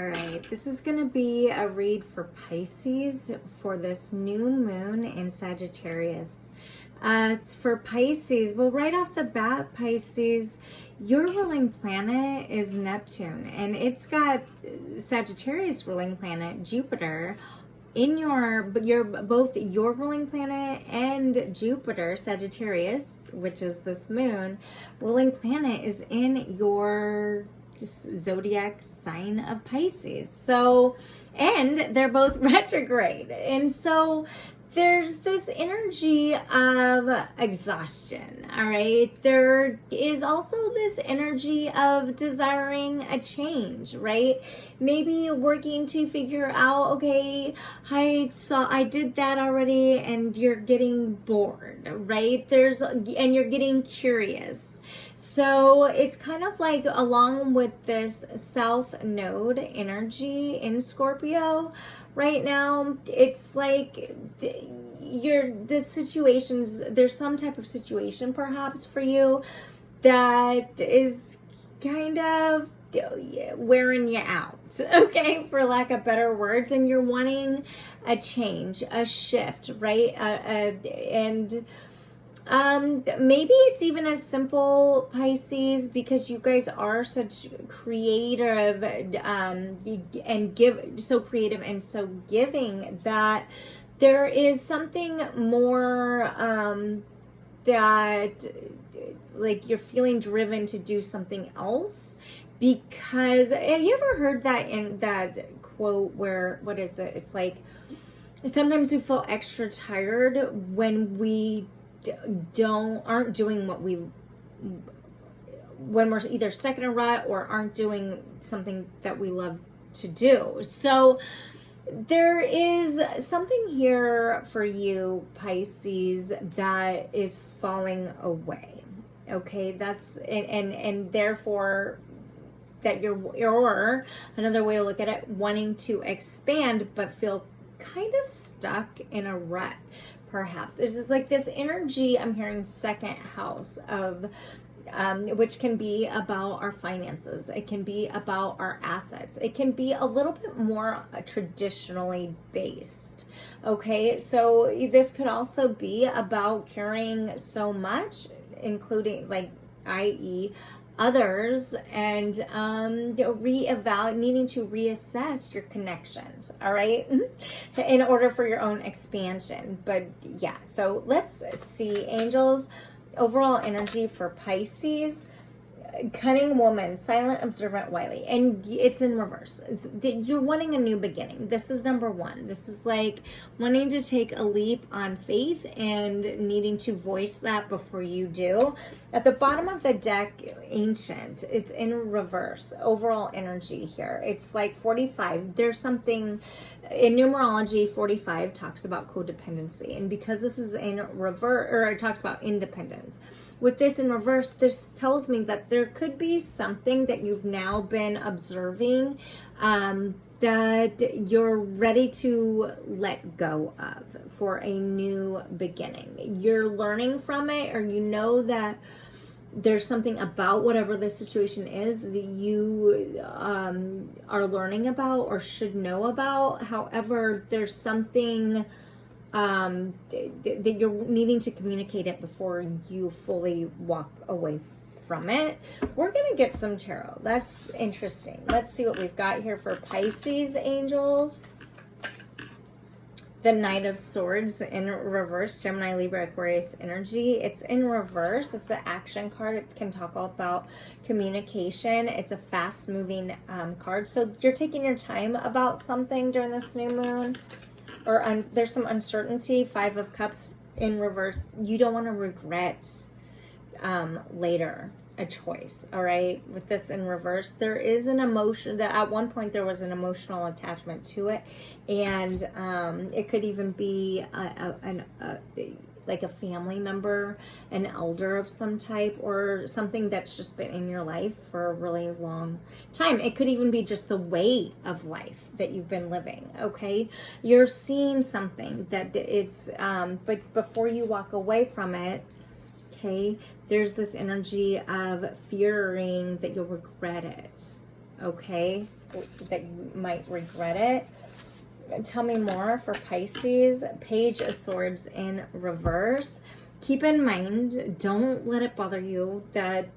All right, this is going to be a read for Pisces for this new moon in Sagittarius. For Pisces, well, right off the bat, Pisces, your ruling planet is Neptune, and it's got Sagittarius ruling planet, Jupiter, in both your ruling planet and Jupiter, Sagittarius, which is this moon, ruling planet is in your zodiac sign of Pisces. So, and they're both retrograde. And so there's this energy of exhaustion, all right? There is also this energy of desiring a change, right? Maybe working to figure out, okay, I did that already, and you're getting bored, right? And you're getting curious. So it's kind of like along with this South Node energy in Scorpio right now, it's like there's some type of situation perhaps for you that is kind of wearing you out, okay, for lack of better words, and you're wanting a change, a shift, right? Maybe it's even as simple, Pisces, because you guys are such creative so creative and so giving, that there is something more that like you're feeling driven to do something else. Because have you ever heard that in that quote where, what is it? It's like, sometimes we feel extra tired when we aren't doing when we're either stuck in a rut or aren't doing something that we love to do. So there is something here for you, Pisces, that is falling away. Okay, that's and therefore that you're another way to look at it, wanting to expand but feel kind of stuck in a rut. Perhaps it's just like this energy. I'm hearing second house of which can be about our finances. It can be about our assets. It can be a little bit more traditionally based. Okay, so this could also be about carrying so much, including like, i.e., others, and needing to reassess your connections, all right, in order for your own expansion. But yeah, so let's see, angels, overall energy for Pisces. Cunning woman, silent, observant, wily, and it's in reverse. You're wanting a new beginning. This is number one. This is like wanting to take a leap on faith and needing to voice that before you do. At the bottom of the deck, ancient, it's in reverse. Overall energy here, it's like 45. There's something in numerology. 45 talks about codependency, and because this is in reverse, or it talks about independence. With this in reverse, this tells me that there could be something that you've now been observing that you're ready to let go of for a new beginning. You're learning from it, or you know that there's something about whatever the situation is that you are learning about or should know about. However, there's something that you're needing to communicate it before you fully walk away from it. We're gonna get some tarot. That's interesting. Let's see what we've got here for Pisces, angels. The Knight of Swords in reverse, Gemini, Libra, Aquarius energy. It's in reverse. It's the action card. It can talk all about communication. It's a fast-moving card. So you're taking your time about something during this new moon. Or there's some uncertainty. 5 of Cups in reverse. You don't want to regret later a choice, all right? With this in reverse, there is an emotion that at one point there was an emotional attachment to it, and it could even be like a family member, an elder of some type, or something that's just been in your life for a really long time. It could even be just the way of life that you've been living, okay? You're seeing something that it's, but before you walk away from it, okay, there's this energy of fearing that you'll regret it, okay? that you might regret it. Tell me more for Pisces. Page of Swords in reverse. Keep in mind, don't let it bother you that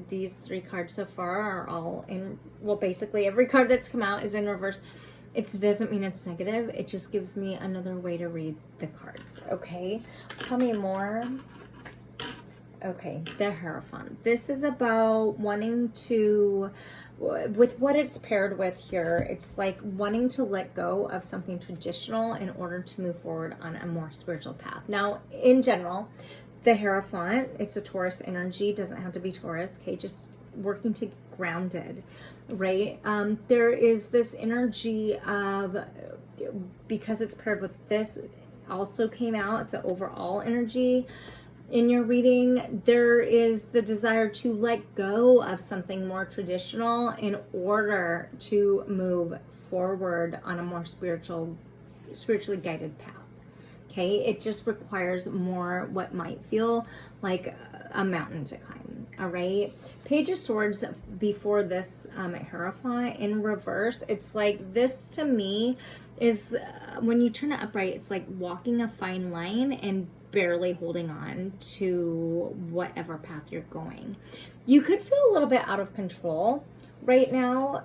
these 3 cards so far are all in, well, basically every card that's come out is in reverse. It doesn't mean it's negative. It just gives me another way to read the cards, okay? Tell me more. Okay, the Hierophant. This is about wanting to, with what it's paired with here, it's like wanting to let go of something traditional in order to move forward on a more spiritual path. Now, in general, the Hierophant, it's a Taurus energy, doesn't have to be Taurus, okay, just working to get grounded, right? There is this energy of, because it's paired with this, also came out, it's an overall energy. In your reading, there is the desire to let go of something more traditional in order to move forward on a more spiritually guided path. Okay, it just requires more what might feel like a mountain to climb. All right, Page of Swords before this Hierophant in reverse. It's like this to me is when you turn it upright, it's like walking a fine line and barely holding on to whatever path you're going. You could feel a little bit out of control right now,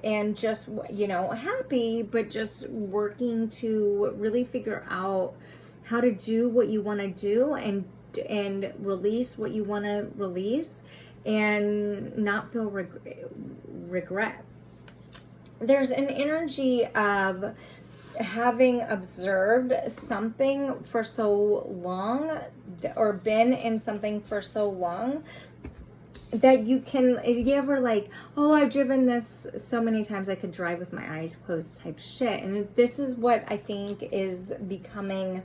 and just, you know, happy, but just working to really figure out how to do what you want to do and release what you want to release and not feel regret. There's an energy of having observed something for so long or been in something for so long that you ever like, oh, I've driven this so many times I could drive with my eyes closed type shit. And this is what I think is becoming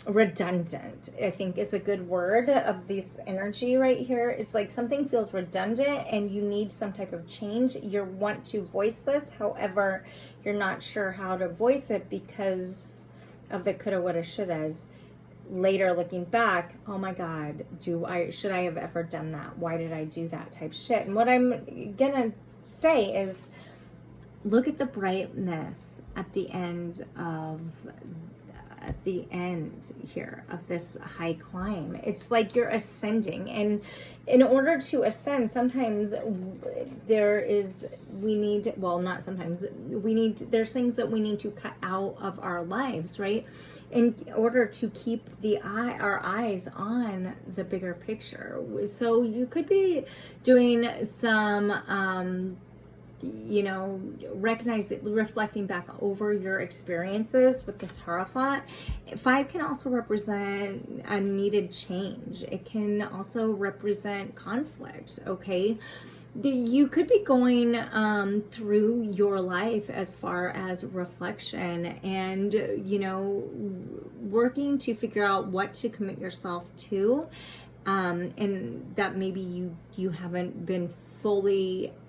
redundant, I think is a good word of this energy right here. It's like something feels redundant and you need some type of change. You want to voice this, however, you're not sure how to voice it because of the coulda, woulda, shouldas. Later looking back, oh my God, should I have ever done that? Why did I do that type shit? And what I'm gonna say is look at the brightness at the end here of this high climb. It's like you're ascending, and in order to ascend, sometimes there's things that we need to cut out of our lives, right? In order to keep our eyes on the bigger picture. So you could be doing some reflecting back over your experiences with this Hierophant. 5 can also represent a needed change. It can also represent conflict, okay? You could be going through your life as far as reflection and, working to figure out what to commit yourself to. And that maybe you haven't been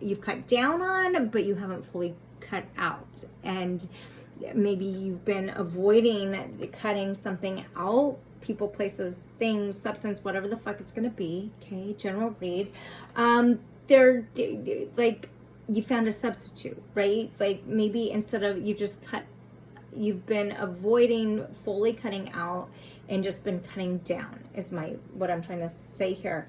you've cut down on, but you haven't fully cut out. And maybe you've been avoiding cutting something out, people, places, things, substance, whatever the fuck it's going to be. Okay. General read. They're like, you found a substitute, right? Like maybe instead of you've been avoiding fully cutting out and just been cutting down is what I'm trying to say here.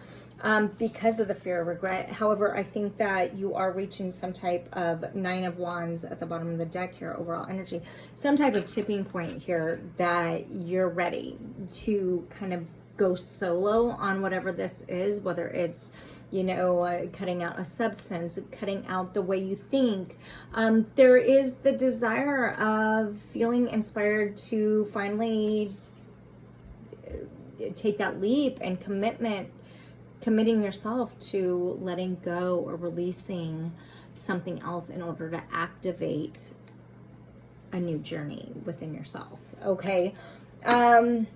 Because of the fear of regret. However, I think that you are reaching some type of 9 of Wands at the bottom of the deck here, overall energy, some type of tipping point here that you're ready to kind of go solo on whatever this is, whether it's, cutting out a substance, cutting out the way you think. There is the desire of feeling inspired to finally take that leap and committing yourself to letting go or releasing something else in order to activate a new journey within yourself. Okay. I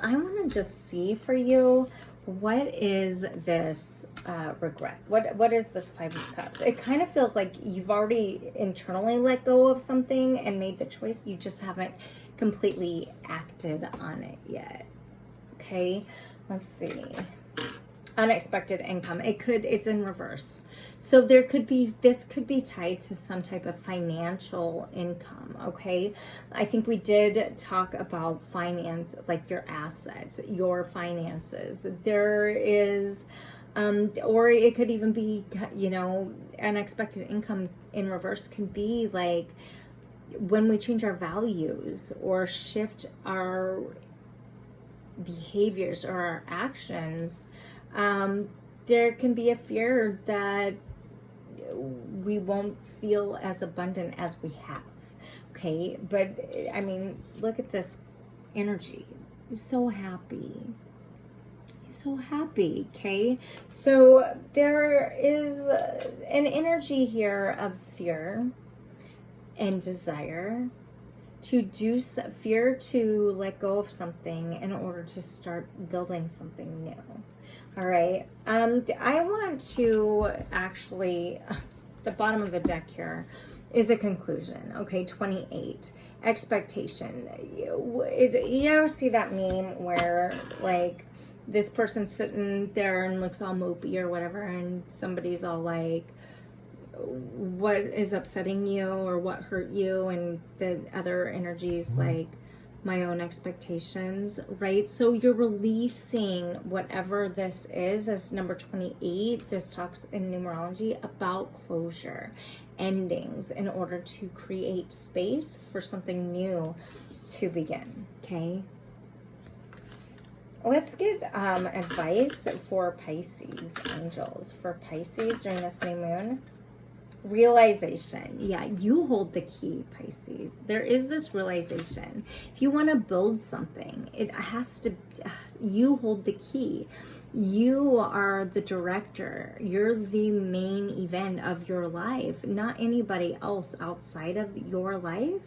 want to just see for you, what is this regret? What is this 5 of Cups? It kind of feels like you've already internally let go of something and made the choice. You just haven't completely acted on it yet. Okay. Let's see. unexpected income. It's in reverse. So this could be tied to some type of financial income, okay? I think we did talk about finance, like your assets, your finances. There is, or it could even be, unexpected income in reverse could be like when we change our values or shift our behaviors or our actions. There can be a fear that we won't feel as abundant as we have. Okay, but I mean, look at this energy. He's so happy. He's so happy. Okay, so there is an energy here of fear and desire fear to let go of something in order to start building something new. All right. I want to actually, the bottom of the deck here is a conclusion. Okay, 28. Expectation. You ever see that meme where like this person's sitting there and looks all mopey or whatever, and somebody's all like, what is upsetting you or what hurt you, and the other energies like my own expectations, right? So you're releasing whatever this is. As number 28, this talks in numerology about closure, endings, in order to create space for something new to begin. Okay, let's get advice for Pisces angels. For Pisces during this new moon. Realization. Yeah, you hold the key, Pisces. There is this realization. If you want to build something, you hold the key. You are the director. You're the main event of your life. Not anybody else outside of your life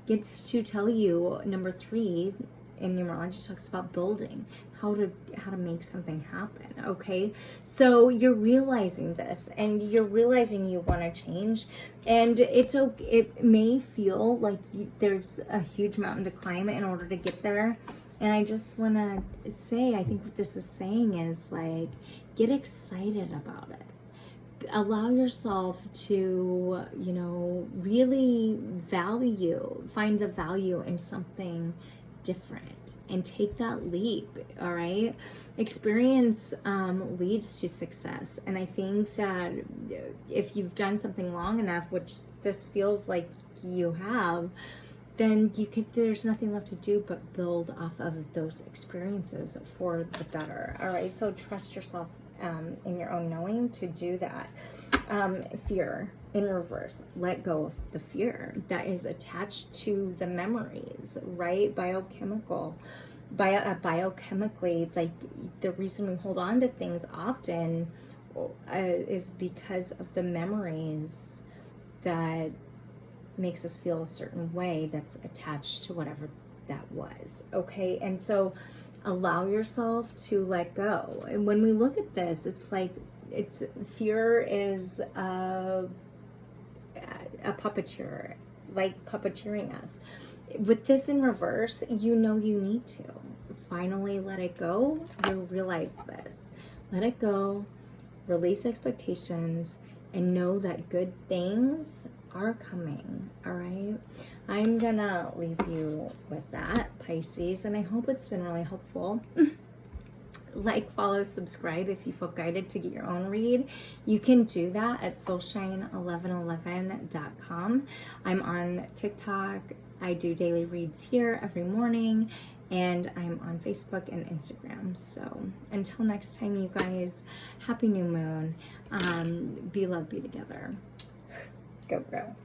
gets to tell you. Number 3 in numerology talks about building, how to make something happen. Okay, so you're realizing this, and you're realizing you want to change, and it's okay. It may feel like there's a huge mountain to climb in order to get there, and I just want to say, I think what this is saying is like, get excited about it. Allow yourself to, really find the value in something different and take that leap. All right, experience leads to success, and I think that if you've done something long enough, which this feels like you have, then there's nothing left to do but build off of those experiences for the better. All right, so trust yourself in your own knowing to do that. Fear in reverse. Let go of the fear that is attached to the memories, right? Biochemically, like the reason we hold on to things often is because of the memories that makes us feel a certain way that's attached to whatever that was. Okay, and so allow yourself to let go. And when we look at this, it's like fear is a puppeteer, like puppeteering us. With this in reverse, you need to finally let it go. You realize this. Let it go, release expectations, and know that good things are coming. All right, I'm gonna leave you with that, Pisces, and I hope it's been really helpful. Like, follow, subscribe if you feel guided to get your own read. You can do that at soulshine1111.com. I'm on TikTok. I do daily reads here every morning, and I'm on Facebook and Instagram. So until next time, you guys, happy new moon. Be love, be together. Go grow.